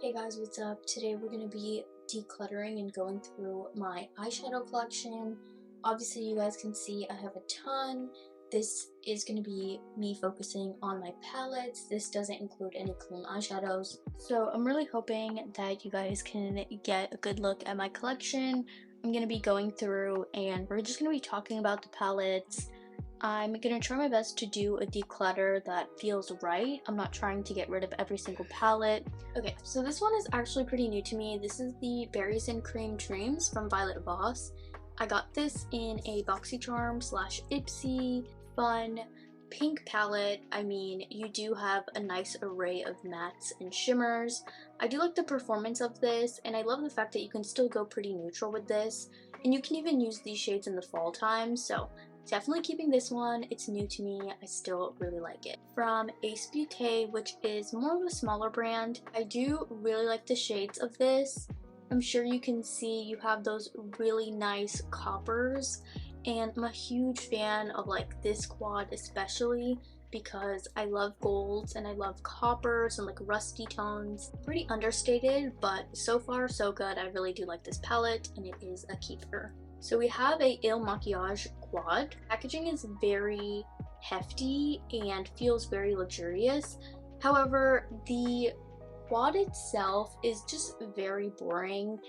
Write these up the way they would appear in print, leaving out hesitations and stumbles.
Hey guys, what's up? Today we're going to be decluttering and going through my eyeshadow collection. Obviously you guys can see I have a ton. This is going to be me focusing on my palettes. This doesn't include any clean eyeshadows. So I'm really hoping that you guys can get a good look at my collection. I'm going to be going through and we're just going to be talking about the palettes. I'm gonna try my best to do a declutter that feels right. I'm not trying to get rid of every single palette. Okay, so this one is actually pretty new to me. This is the Berries and Cream Dreams from Violet Voss. I got this in a BoxyCharm / Ipsy fun pink palette. I mean, you do have a nice array of mattes and shimmers. I do like the performance of this, and I love the fact that you can still go pretty neutral with this, and you can even use these shades in the fall time, so definitely keeping this one. It's new to me. I still really like it. From Ace Beauty, which is more of a smaller brand, I do really like the shades of this. I'm sure you can see you have those really nice coppers, and I'm a huge fan of like this quad especially because I love golds and I love coppers and like rusty tones. Pretty understated, but so far so good. I really do like this palette and it is a keeper. So we have a Il Makiage quad. Packaging is very hefty and feels very luxurious. However, the quad itself is just very boring,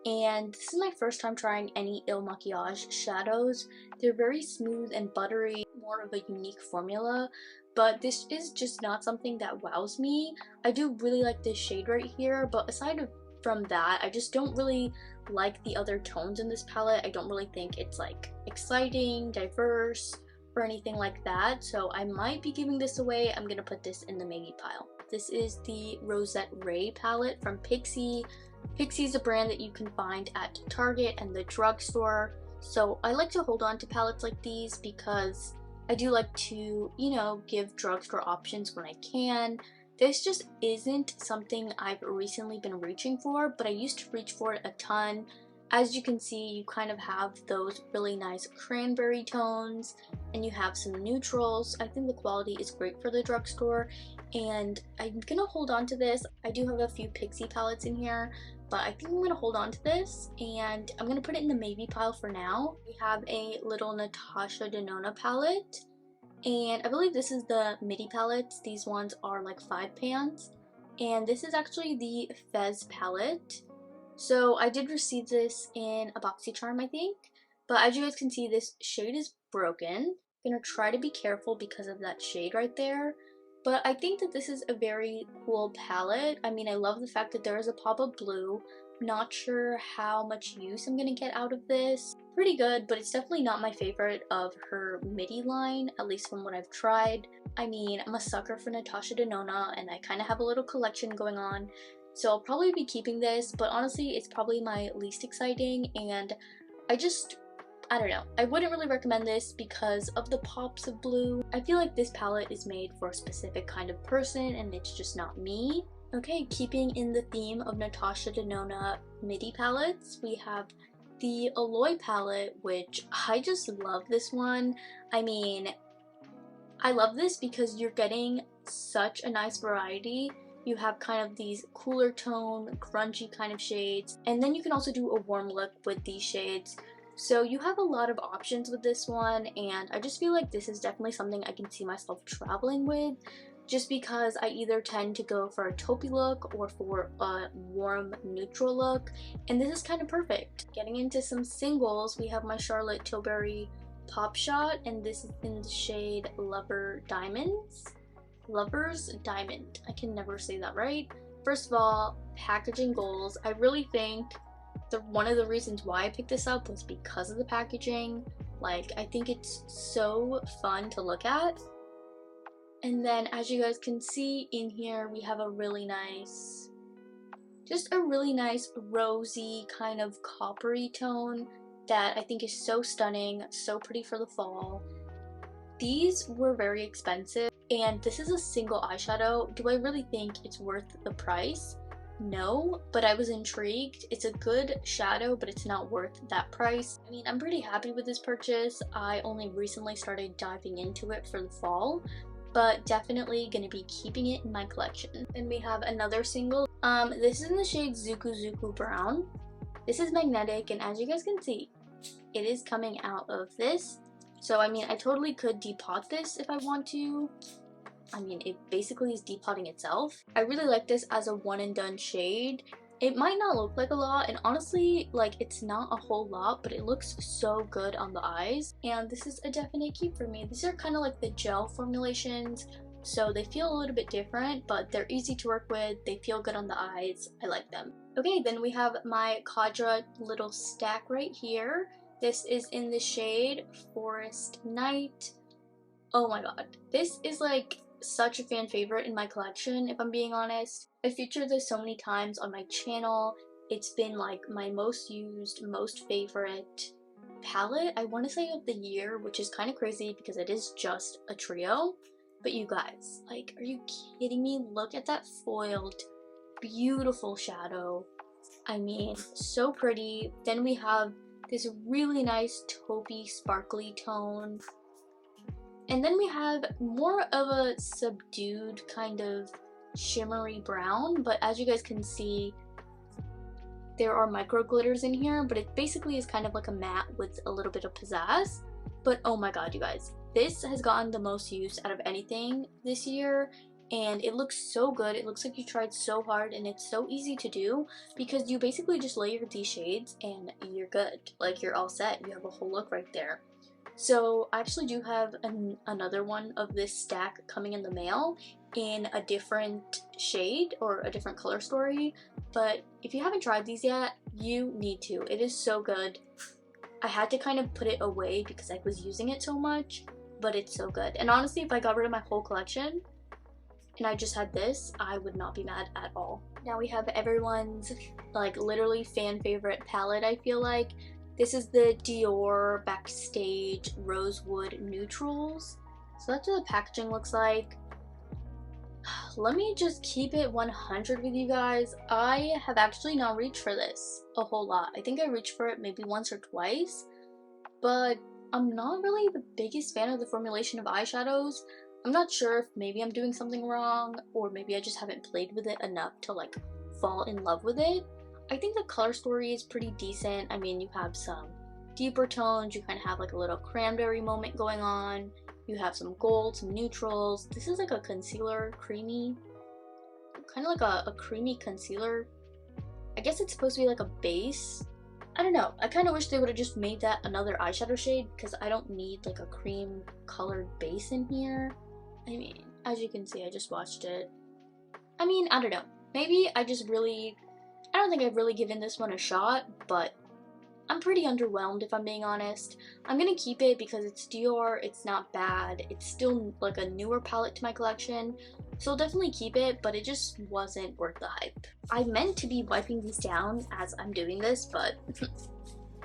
and this is my first time trying any Il Makiage shadows. They're very smooth and buttery, more of a unique formula, but this is just not something that wows me. I do really like this shade right here, but aside from that, I just don't really like the other tones in this palette. I don't really think it's like exciting, diverse, or anything like that, so I might be giving this away. I'm gonna put this in the maybe pile. This is the Rosette Ray palette from Pixi. Pixi is a brand that you can find at Target and the drugstore, so I like to hold on to palettes like these because I do like to, you know, give drugstore options when I can. This just isn't something I've recently been reaching for, but I used to reach for it a ton. As you can see, you kind of have those really nice cranberry tones, and you have some neutrals. I think the quality is great for the drugstore, and I'm gonna hold on to this. I do have a few Pixi palettes in here, but I think I'm gonna hold on to this, and I'm gonna put it in the maybe pile for now. We have a little Natasha Denona palette, and I believe this is the midi palettes. These ones are like 5 pans, and this is actually the Fez palette. So I did receive this in a BoxyCharm, I think, but as you guys can see, this shade is broken. I'm gonna try to be careful because of that shade right there, but I think that this is a very cool palette. I mean, I love the fact that there is a pop of blue. Not sure how much use I'm gonna get out of this. Pretty good, but it's definitely not my favorite of her midi line, at least from what I've tried. I mean, I'm a sucker for Natasha Denona, and I kind of have a little collection going on, so I'll probably be keeping this, but honestly, it's probably my least exciting, and I don't know. I wouldn't really recommend this because of the pops of blue. I feel like this palette is made for a specific kind of person, and it's just not me. Okay, keeping in the theme of Natasha Denona midi palettes, we have the Alloy palette, which I just love this one. I mean, I love this because you're getting such a nice variety. You have kind of these cooler tone, grungy kind of shades, and then you can also do a warm look with these shades. So you have a lot of options with this one, and I just feel like this is definitely something I can see myself traveling with, just because I either tend to go for a taupey look or for a warm neutral look, and this is kind of perfect. Getting into some singles, we have my Charlotte Tilbury Pop Shot, and this is in the shade Lover's Diamond. I can never say that right. First of all, packaging goals. I really think one of the reasons why I picked this up was because of the packaging. Like, I think it's so fun to look at. And then as you guys can see in here, we have a really nice, just a really nice rosy kind of coppery tone that I think is so stunning, so pretty for the fall. These were very expensive, and this is a single eyeshadow. Do I really think it's worth the price? No, but I was intrigued. It's a good shadow, but it's not worth that price. I mean, I'm pretty happy with this purchase. I only recently started diving into it for the fall, but definitely gonna be keeping it in my collection. Then we have another single. This is in the shade Zuku Zuku Brown. This is magnetic, and as you guys can see, it is coming out of this. So I mean, I totally could depot this if I want to. I mean, it basically is depotting itself. I really like this as a one and done shade. It might not look like a lot, and honestly, like, it's not a whole lot, but it looks so good on the eyes. And this is a definite keep for me. These are kind of like the gel formulations, so they feel a little bit different, but they're easy to work with. They feel good on the eyes. I like them. Okay, then we have my Kadra little stack right here. This is in the shade Forest Night. Oh my god, this is like such a fan favorite in my collection, if I'm being honest. I featured this so many times on my channel. It's been like my most used, most favorite palette, I want to say, of the year, which is kind of crazy because it is just a trio. But you guys, like, are you kidding me? Look at that foiled, beautiful shadow. I mean, so pretty. Then we have this really nice taupey, sparkly tone. And then we have more of a subdued kind of shimmery brown, but as you guys can see, there are micro glitters in here, but it basically is kind of like a matte with a little bit of pizzazz. But oh my god, you guys, this has gotten the most use out of anything this year, and it looks so good. It looks like you tried so hard, and it's so easy to do because you basically just layer these shades and you're good. Like, you're all set. You have a whole look right there. So I actually do have another one of this stack coming in the mail in a different shade or a different color story, but if you haven't tried these yet, you need to. It is so good. I had to kind of put it away because I was using it so much, but it's so good. And honestly, if I got rid of my whole collection and I just had this, I would not be mad at all. Now we have everyone's, like, literally fan favorite palette, I feel like. This is the Dior Backstage Rosewood Neutrals. So that's what the packaging looks like. Let me just keep it 100 with you guys. I have actually not reached for this a whole lot. I think I reached for it maybe once or twice, but I'm not really the biggest fan of the formulation of eyeshadows. I'm not sure if maybe I'm doing something wrong, or maybe I just haven't played with it enough to like fall in love with it. I think the color story is pretty decent. I mean, you have some deeper tones, you kind of have like a little cranberry moment going on, you have some gold, some neutrals. This is like a concealer, creamy, kind of like a creamy concealer. I guess it's supposed to be like a base. I don't know. I kind of wish they would have just made that another eyeshadow shade because I don't need like a cream colored base in here. I mean, as you can see, I just watched it. I mean, I don't know. Maybe I don't think I've really given this one a shot, but I'm pretty underwhelmed if I'm being honest. I'm gonna keep it because it's Dior, it's not bad, it's still like a newer palette to my collection, so I'll definitely keep it, but it just wasn't worth the hype. I meant to be wiping these down as I'm doing this, but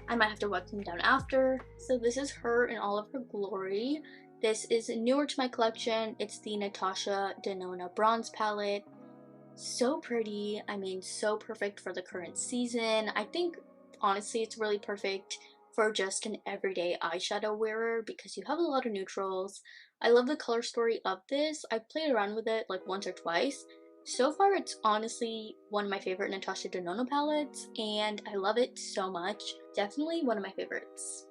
I might have to wipe them down after. So this is her in all of her glory. This is newer to my collection. It's the Natasha Denona Bronze Palette. So pretty. I mean, so perfect for the current season. I think honestly it's really perfect for just an everyday eyeshadow wearer because you have a lot of neutrals. I love the color story of this. I've played around with it like once or twice. So far it's honestly one of my favorite Natasha Denona palettes and I love it so much. Definitely one of my favorites.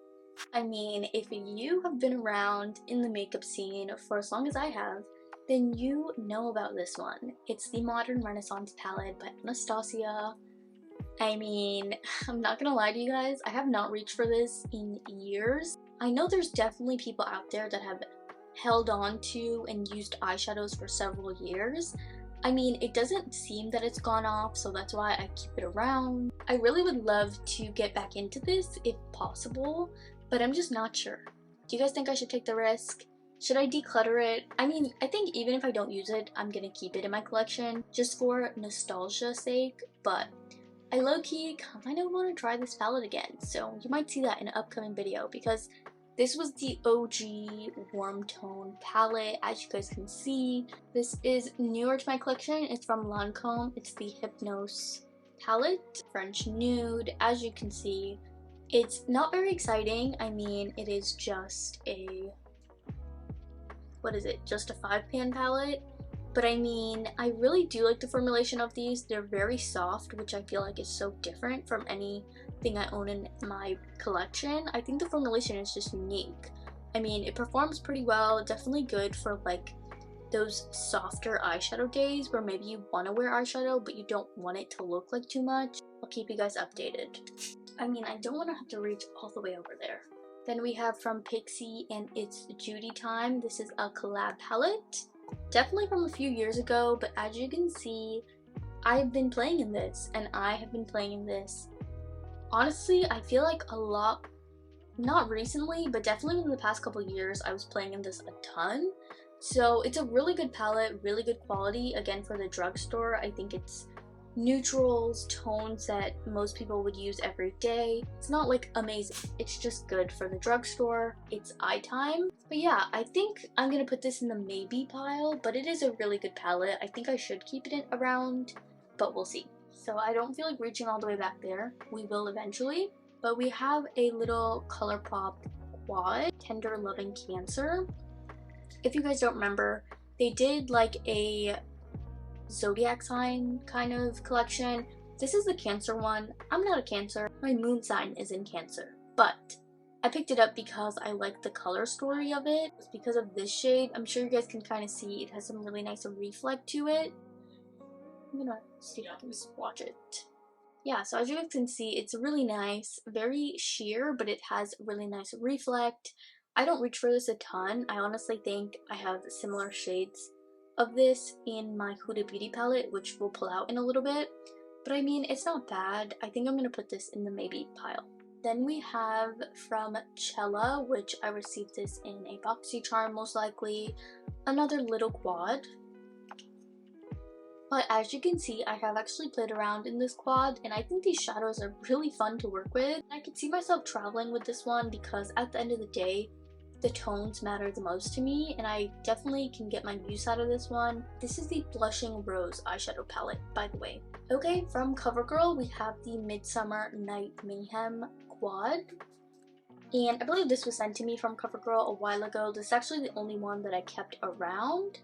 I mean, if you have been around in the makeup scene for as long as I have, then you know about this one. It's the Modern Renaissance palette by Anastasia. I mean, I'm not gonna lie to you guys, I have not reached for this in years. I know there's definitely people out there that have held on to and used eyeshadows for several years. I mean, it doesn't seem that it's gone off, so that's why I keep it around. I really would love to get back into this if possible, but I'm just not sure. Do you guys think I should take the risk? Should I declutter it? I mean, I think even if I don't use it, I'm gonna keep it in my collection just for nostalgia's sake, but I low-key kind of want to try this palette again, so you might see that in an upcoming video because this was the OG warm tone palette, as you guys can see. This is newer to my collection. It's from Lancome. It's the Hypnose palette, French Nude. As you can see, it's not very exciting. I mean, it is just a, what is it? Just a 5-pan palette. But I mean, I really do like the formulation of these. They're very soft, which I feel like is so different from anything I own in my collection. I think the formulation is just unique. I mean, it performs pretty well, definitely good for like those softer eyeshadow days where maybe you want to wear eyeshadow but you don't want it to look like too much. I'll keep you guys updated. I mean, I don't want to have to reach all the way over there. Then we have from Pixi, and it's Judy time. This is a collab palette. Definitely from a few years ago, but as you can see, I've been playing in this, and I have been playing in this. Honestly, I feel like a lot, not recently, but definitely in the past couple years, I was playing in this a ton. So it's a really good palette, really good quality. Again, for the drugstore, I think it's neutrals, tones that most people would use every day. It's not like amazing, it's just good for the drugstore. It's eye time. But yeah, I think I'm gonna put this in the maybe pile, but it is a really good palette. I think I should keep it around, but we'll see. So I don't feel like reaching all the way back there. We will eventually. But we have a little Colourpop quad, Tender Loving Cancer. If you guys don't remember, they did like a zodiac sign kind of collection. This is the Cancer one. I'm not a Cancer. My moon sign is in Cancer. But I picked it up because I like the color story of it. It's because of this shade. I'm sure you guys can kind of see it has some really nice reflect to it. I'm gonna see if I can swatch it. Yeah, so as you guys can see, it's really nice. Very sheer, but it has really nice reflect. I don't reach for this a ton. I honestly think I have similar shades of this in my Huda Beauty palette, which we'll pull out in a little bit. But I mean, it's not bad. I think I'm going to put this in the maybe pile. Then we have from Cella, which I received this in a BoxyCharm most likely, another little quad. But as you can see, I have actually played around in this quad, and I think these shadows are really fun to work with. I could see myself traveling with this one because at the end of the day, the tones matter the most to me, and I definitely can get my use out of this one. This is the Blushing Rose eyeshadow palette, by the way. Okay, from CoverGirl, we have the Midsummer Night Mayhem quad. And I believe this was sent to me from CoverGirl a while ago. This is actually the only one that I kept around.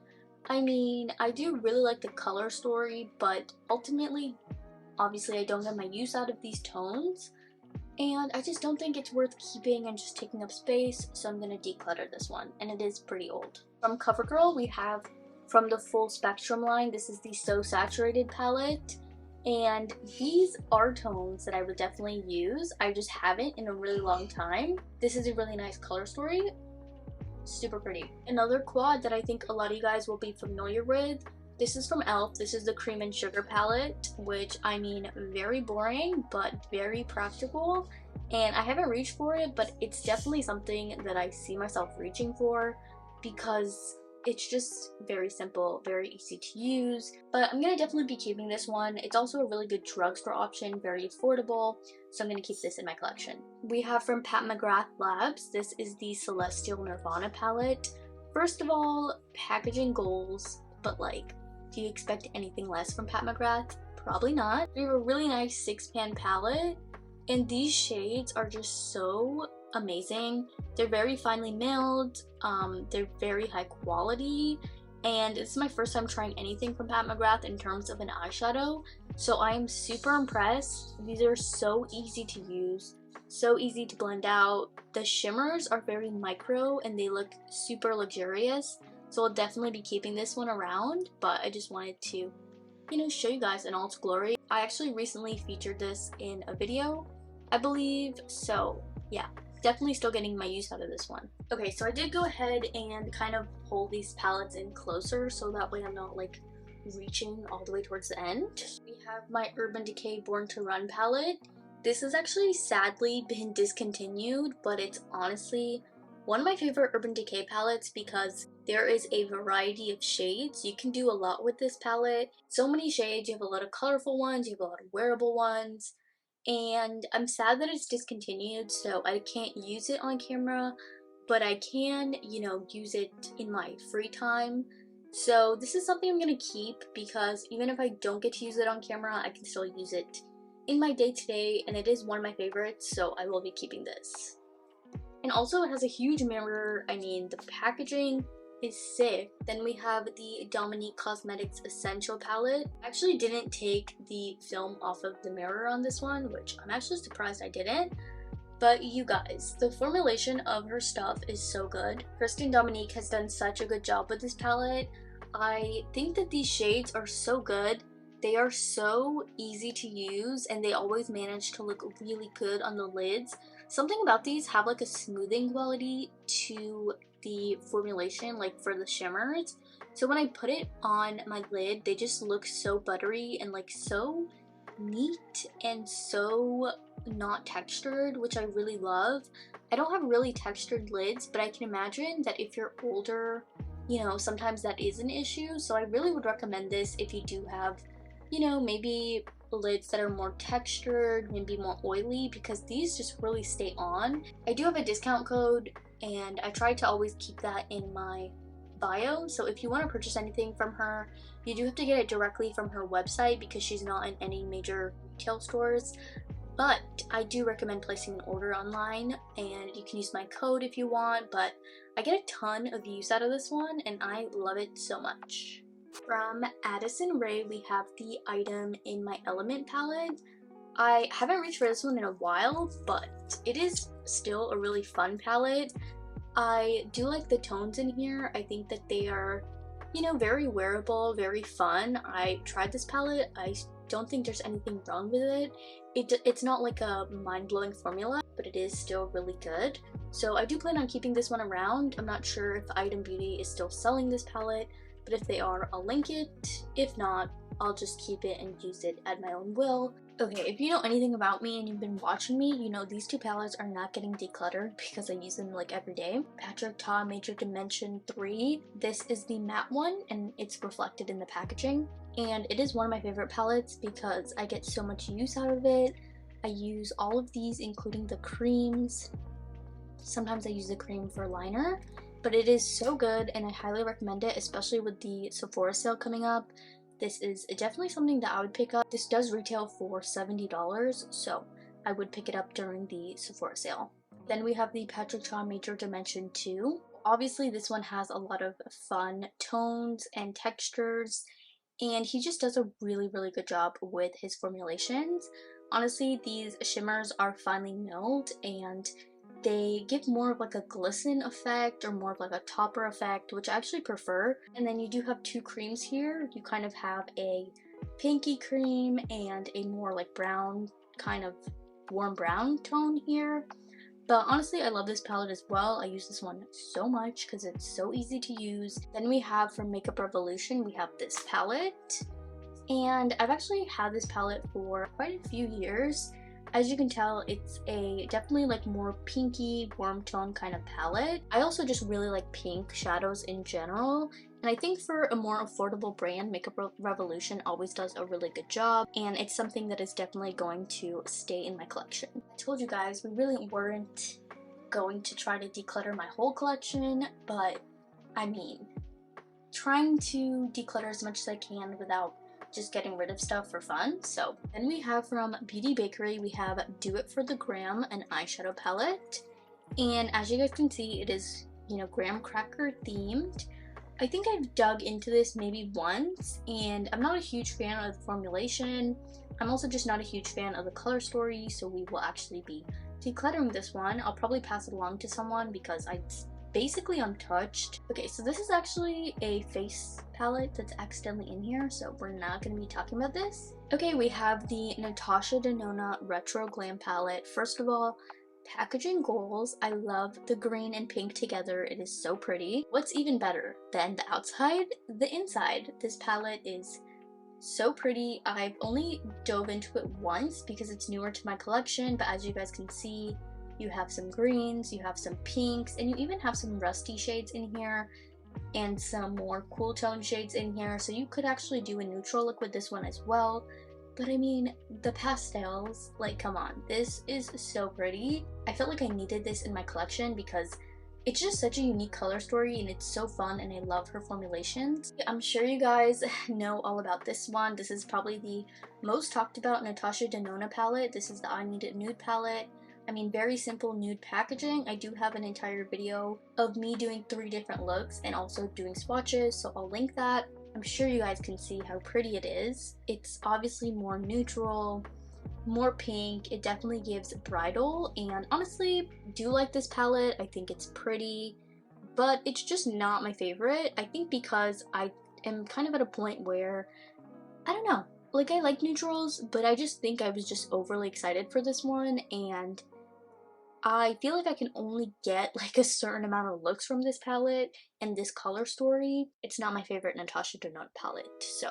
I mean, I do really like the color story, but ultimately, obviously I don't get my use out of these tones. And I just don't think it's worth keeping and just taking up space, so I'm going to declutter this one, and it is pretty old. From CoverGirl, we have from the Full Spectrum line, this is the So Saturated palette, and these are tones that I would definitely use. I just haven't in a really long time. This is a really nice color story. Super pretty. Another quad that I think a lot of you guys will be familiar with, this is from e.l.f. This is the Cream and Sugar palette, which I mean, very boring, but very practical. And I haven't reached for it, but it's definitely something that I see myself reaching for because it's just very simple, very easy to use. But I'm gonna definitely be keeping this one. It's also a really good drugstore option, very affordable, so I'm gonna keep this in my collection. We have from Pat McGrath Labs, this is the Celestial Nirvana palette. First of all, packaging goals, but like, do you expect anything less from Pat McGrath? Probably not. We have a really nice 6-pan palette, and these shades are just so amazing. They're very finely milled, they're very high quality, and this is my first time trying anything from Pat McGrath in terms of an eyeshadow, so I am super impressed. These are so easy to use, so easy to blend out. The shimmers are very micro and they look super luxurious, so I'll definitely be keeping this one around, but I just wanted to, you know, show you guys in all its glory. I actually recently featured this in a video, I believe, so yeah. Definitely still getting my use out of this one. Okay, so I did go ahead and kind of pull these palettes in closer so that way I'm not like reaching all the way towards the end. We have my Urban Decay Born to Run palette. This has actually sadly been discontinued, but it's honestly one of my favorite Urban Decay palettes because there is a variety of shades. You can do a lot with this palette. So many shades, you have a lot of colorful ones, you have a lot of wearable ones. And I'm sad that it's discontinued, so I can't use it on camera, but I can, you know, use it in my free time. So this is something I'm gonna keep because even if I don't get to use it on camera, I can still use it in my day-to-day, and it is one of my favorites, so I will be keeping this. And also it has a huge mirror. I mean, the packaging is sick. Then we have the Dominique Cosmetics Essential Palette. I actually didn't take the film off of the mirror on this one, which I'm actually surprised I didn't. But you guys, the formulation of her stuff is so good. Kristen Dominique has done such a good job with this palette. I think that these shades are so good. They are so easy to use and they always manage to look really good on the lids. Something about these have like a smoothing quality to the formulation, like for the shimmers. So when I put it on my lid, they just look so buttery and like so neat and so not textured, which I really love. I don't have really textured lids, but I can imagine that if you're older, you know, sometimes that is an issue. So I really would recommend this if you do have, you know, maybe lids that are more textured, maybe more oily, because these just really stay on. I do have a discount code and I try to always keep that in my bio, so if you want to purchase anything from her, you do have to get it directly from her website because she's not in any major retail stores. But I do recommend placing an order online, and you can use my code if you want, but I get a ton of use out of this one and I love it so much. From Addison Rae, we have the Item in My Element palette. I haven't reached for this one in a while, but it is still a really fun palette. I do like the tones in here. I think that they are, you know, very wearable, very fun. I tried this palette. I don't think there's anything wrong with it. It's not like a mind-blowing formula, but it is still really good. So I do plan on keeping this one around. I'm not sure if Item Beauty is still selling this palette, but if they are, I'll link it. If not, I'll just keep it and use it at my own will. Okay, if you know anything about me and you've been watching me, you know these two palettes are not getting decluttered because I use them like every day. Patrick Ta Major Dimension 3. This is the matte one and it's reflected in the packaging. And it is one of my favorite palettes because I get so much use out of it. I use all of these, including the creams. Sometimes I use the cream for liner, but it is so good and I highly recommend it, especially with the Sephora sale coming up. This is definitely something that I would pick up. This does retail for $70, so I would pick it up during the Sephora sale. Then we have the Patrick Ta Major Dimension 2. Obviously this one has a lot of fun tones and textures, and he just does a really good job with his formulations. Honestly, these shimmers are finely milled and they give more of like a glisten effect or more of like a topper effect, which I actually prefer. And then you do have two creams here. You kind of have a pinky cream and a more like brown, kind of warm brown tone here. But honestly, I love this palette as well. I use this one so much because it's so easy to use. Then we have from Makeup Revolution, we have this palette. And I've actually had this palette for quite a few years. As you can tell, it's a definitely like more pinky, warm tone kind of palette. I also just really like pink shadows in general. And I think for a more affordable brand, Makeup Revolution always does a really good job. And it's something that is definitely going to stay in my collection. I told you guys, we really weren't going to try to declutter my whole collection. But I mean, trying to declutter as much as I can without just getting rid of stuff for fun. So then we have from Beauty Bakery, we have Do It For The Gram, an eyeshadow palette. And as you guys can see, it is, you know, graham cracker themed. I think I've dug into this maybe once, and I'm not a huge fan of the formulation. I'm also just not a huge fan of the color story, so we will actually be decluttering this one. I'll probably pass it along to someone because it's basically untouched. Okay, so this is actually a face palette that's accidentally in here, so we're not going to be talking about this. Okay, we have the Natasha Denona Retro Glam palette. First of all, packaging goals. I love the green and pink together. It is so pretty. What's even better than the outside? The inside. This palette is so pretty. I've only dove into it once because it's newer to my collection, but as you guys can see, you have some greens, you have some pinks, and you even have some rusty shades in here and some more cool tone shades in here. So you could actually do a neutral look with this one as well. But I mean, the pastels, like, come on, this is so pretty. I felt like I needed this in my collection because it's just such a unique color story and it's so fun, and I love her formulations. I'm sure you guys know all about this one. This is probably the most talked about Natasha Denona palette. This is the I Need It Nude palette. I mean, very simple nude packaging. I do have an entire video of me doing 3 different looks and also doing swatches, so I'll link that. I'm sure you guys can see how pretty it is. It's obviously more neutral, more pink. It definitely gives bridal, and honestly, do like this palette. I think it's pretty, but it's just not my favorite. I think because I am kind of at a point where, I don't know, like I like neutrals, but I just think I was just overly excited for this one, and I feel like I can only get like a certain amount of looks from this palette and this color story. It's not my favorite Natasha Denona palette, so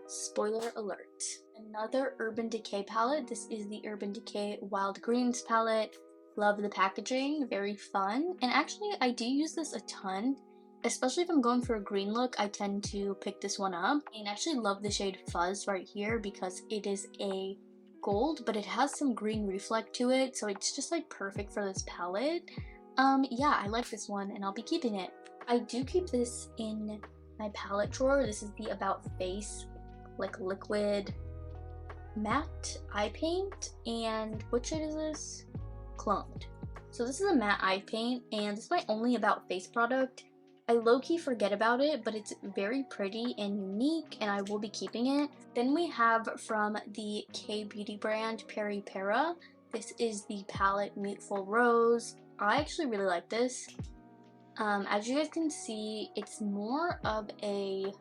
spoiler alert. Another Urban Decay palette. This is the Urban Decay Wild Greens palette. Love the packaging, very fun. And actually, I do use this a ton. Especially if I'm going for a green look, I tend to pick this one up. And I actually love the shade Fuzz right here because it is a gold, but it has some green reflect to it, so it's just like perfect for this palette. Yeah, I like this one and I'll be keeping it. I do keep this in my palette drawer. This is the About Face like liquid matte eye paint, and what shade is this? Cloned. So this is a matte eye paint, and this is my only About Face product. I low-key forget about it, but it's very pretty and unique, and I will be keeping it. Then we have from the K-beauty brand Peripera. This is the palette Mouthful Rose. I actually really like this. As you guys can see, it's more of a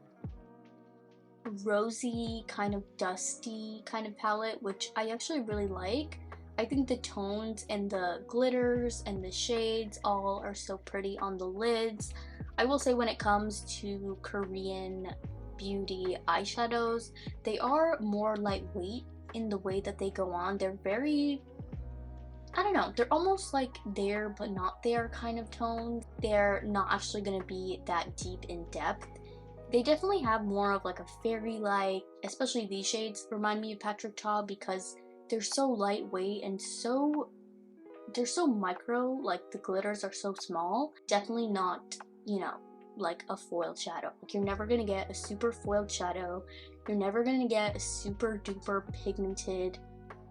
rosy, kind of dusty kind of palette, which I actually really like. I think the tones and the glitters and the shades all are so pretty on the lids. I will say when it comes to Korean beauty eyeshadows, they are more lightweight in the way that they go on. They're very, I don't know, they're almost like there but not there kind of tones. They're not actually going to be that deep in depth. They definitely have more of like a fairy-like, especially these shades remind me of Patrick Ta because they're so lightweight and they're so micro, like the glitters are so small. Definitely not, you know, like a foiled shadow. Like you're never gonna get a super foiled shadow. You're never gonna get a super duper pigmented,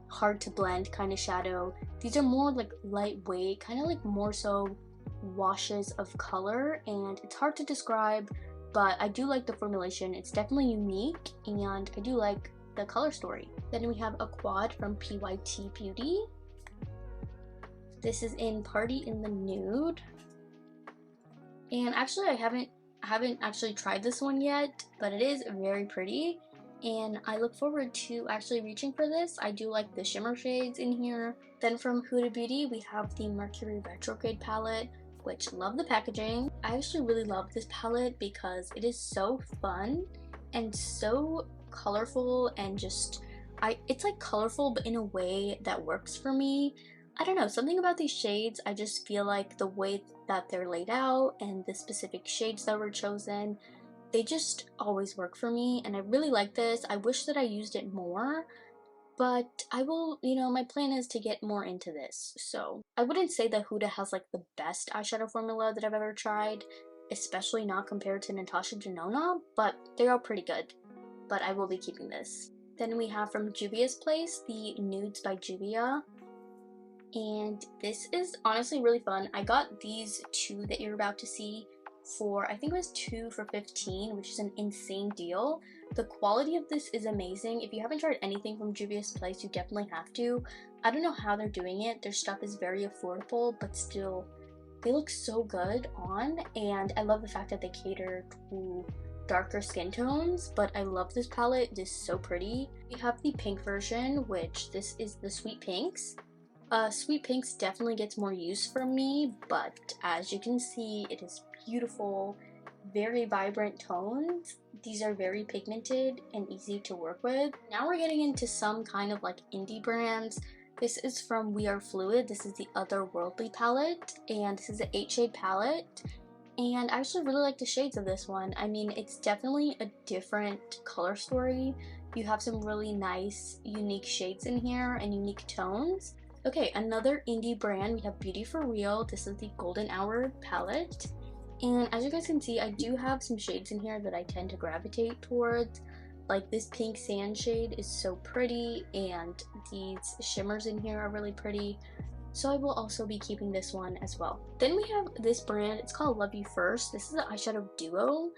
hard to blend kind of shadow. These are more like lightweight, kind of like more so washes of color, and it's hard to describe, but I do like the formulation. It's definitely unique, and I do like the color story. Then we have a quad from PYT Beauty. This is in Party in the Nude. And actually I haven't actually tried this one yet, but it is very pretty. And I look forward to actually reaching for this. I do like the shimmer shades in here. Then from Huda Beauty, we have the Mercury Retrograde palette, which love the packaging. I actually really love this palette because it is so fun and so colorful, and just it's like colorful but in a way that works for me. I don't know, something about these shades, I just feel like the way that they're laid out and the specific shades that were chosen, they just always work for me, and I really like this. I wish that I used it more, but I will, you know, my plan is to get more into this. So I wouldn't say that Huda has like the best eyeshadow formula that I've ever tried, especially not compared to Natasha Denona, but they're all pretty good. But I will be keeping this. Then we have from Juvia's Place, the Nudes by Juvia. And this is honestly really fun. I got these 2 that you're about to see for, I think it was 2 for $15, which is an insane deal. The quality of this is amazing. If you haven't tried anything from Juvia's Place, you definitely have to. I don't know how they're doing it. Their stuff is very affordable, but still, they look so good on. And I love the fact that they cater to darker skin tones, but I love this palette. It is so pretty. We have the pink version, which this is the Sweet Pinks. Sweet Pinks definitely gets more use from me, but as you can see, it is beautiful, very vibrant tones. These are very pigmented and easy to work with. Now we're getting into some kind of like indie brands. This is from We Are Fluid. This is the Otherworldly palette, and this is an 8-shade palette. And I actually really like the shades of this one. I mean, it's definitely a different color story. You have some really nice, unique shades in here and unique tones. Okay, another indie brand, we have Beauty For Real. This is the Golden Hour palette. And as you guys can see, I do have some shades in here that I tend to gravitate towards. Like, this pink sand shade is so pretty, and these shimmers in here are really pretty. So I will also be keeping this one as well. Then we have this brand, it's called Love You First. This is an eyeshadow duo,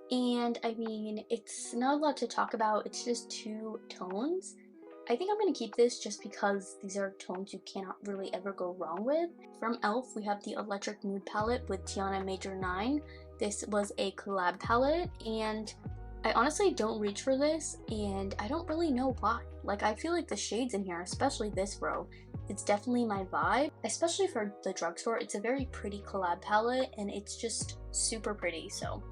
and I mean, it's not a lot to talk about, it's just 2 tones. I think I'm going to keep this just because these are tones you cannot really ever go wrong with. From e.l.f. we have the Electric Mood palette with Tiana Major 9. This was a collab palette, and I honestly don't reach for this, and I don't really know why. Like, I feel like the shades in here, especially this row, it's definitely my vibe. Especially for the drugstore, it's a very pretty collab palette, and it's just super pretty, so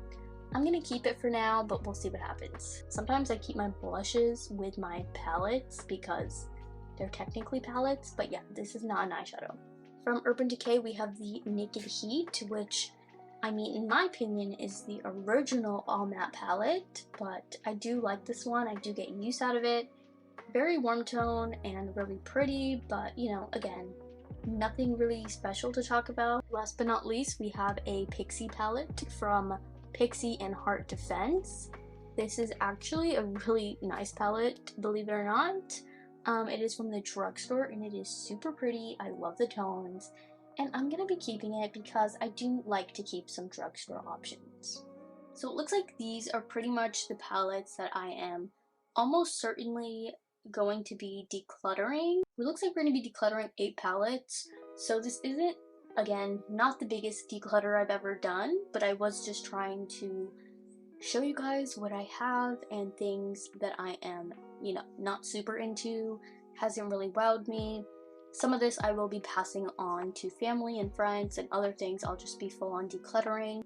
I'm gonna keep it for now, but we'll see what happens. Sometimes I keep my blushes with my palettes because they're technically palettes, but yeah, this is not an eyeshadow. From Urban Decay, we have the Naked Heat, which, I mean, in my opinion, is the original all matte palette, but I do like this one. I do get use out of it. Very warm tone and really pretty, but you know, again, nothing really special to talk about. Last but not least, we have a Pixi palette from Pixi and Heart Defense. This is actually a really nice palette, believe it or not. It is from the drugstore, and it is super pretty. I love the tones, and I'm gonna be keeping it because I do like to keep some drugstore options. So it looks like these are pretty much the palettes that I am almost certainly going to be decluttering. It looks like we're going to be decluttering 8 palettes, so this isn't, again, not the biggest declutter I've ever done, but I was just trying to show you guys what I have and things that I am, you know, not super into, hasn't really wowed me. Some of this I will be passing on to family and friends, and other things I'll just be full on decluttering.